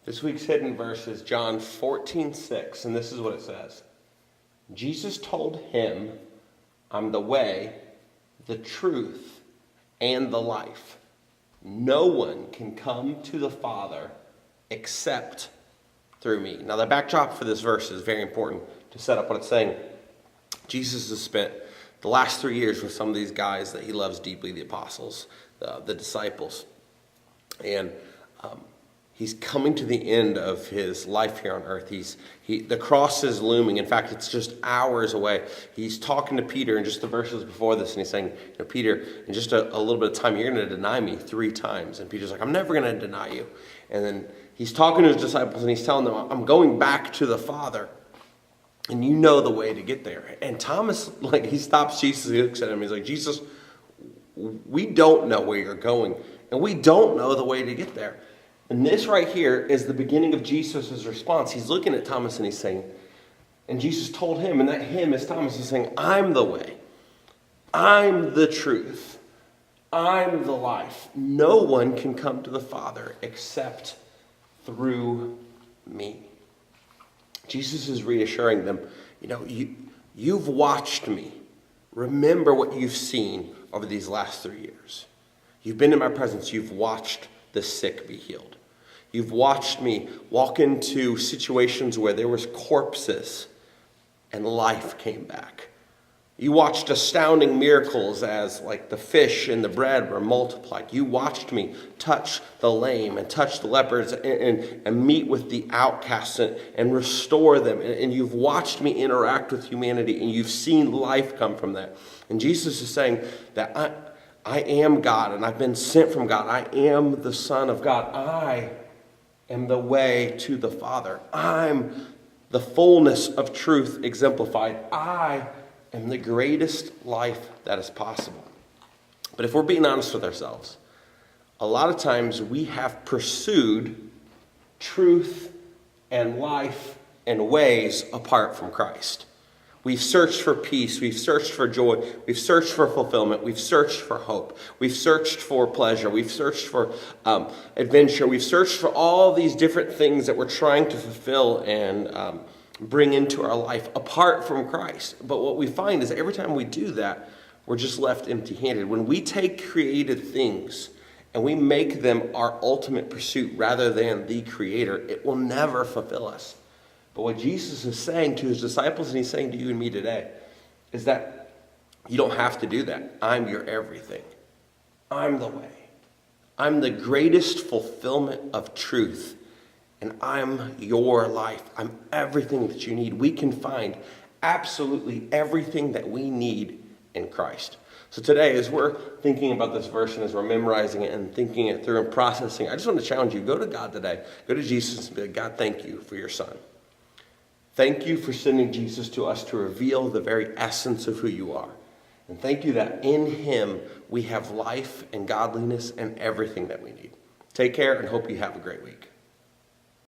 This week's hidden verse is John 14:6, and this is what it says. Jesus told him, "I'm the way, the truth, and the life. No one can come to the Father except through me." Now, the backdrop for this verse is very important to set up what it's saying. Jesus has spent the last 3 years with some of these guys that he loves deeply, the apostles, the disciples. And he's coming to the end of his life here on earth. The cross is looming. In fact, it's just hours away. He's talking to Peter in just the verses before this, and he's saying, Peter, in just a little bit of time, you're going to deny me 3 times. And Peter's like, I'm never going to deny you. And then he's talking to his disciples, and he's telling them, I'm going back to the Father, and you know the way to get there. And Thomas, he stops Jesus, he looks at him, he's like, Jesus, we don't know where you're going, and we don't know the way to get there. And this right here is the beginning of Jesus' response. He's looking at Thomas and he's saying, and Jesus told him, and that him is Thomas, is saying, I'm the way, I'm the truth, I'm the life. No one can come to the Father except through me. Jesus is reassuring them, you've watched me. Remember what you've seen over these last 3 years. You've been in my presence. You've watched the sick be healed. You've watched me walk into situations where there was corpses and life came back. You watched astounding miracles as the fish and the bread were multiplied. You watched me touch the lame and touch the lepers and meet with the outcasts and restore them. And you've watched me interact with humanity, and you've seen life come from that. And Jesus is saying that I am God, and I've been sent from God. I am the Son of God. I am the way to the Father. I'm the fullness of truth exemplified. I am the greatest life that is possible. But if we're being honest with ourselves, a lot of times we have pursued truth and life in ways apart from Christ. We've searched for peace, we've searched for joy, we've searched for fulfillment, we've searched for hope, we've searched for pleasure, we've searched for adventure, we've searched for all these different things that we're trying to fulfill and bring into our life apart from Christ. But what we find is every time we do that, we're just left empty-handed. When we take created things and we make them our ultimate pursuit rather than the Creator, it will never fulfill us. But what Jesus is saying to his disciples, and he's saying to you and me today, is that you don't have to do that. I'm your everything. I'm the way. I'm the greatest fulfillment of truth. And I'm your life. I'm everything that you need. We can find absolutely everything that we need in Christ. So today, as we're thinking about this verse and as we're memorizing it and thinking it through and processing, I just want to challenge you. Go to God today. Go to Jesus and be like, God, thank you for your Son. Thank you for sending Jesus to us to reveal the very essence of who you are. And thank you that in him we have life and godliness and everything that we need. Take care and hope you have a great week.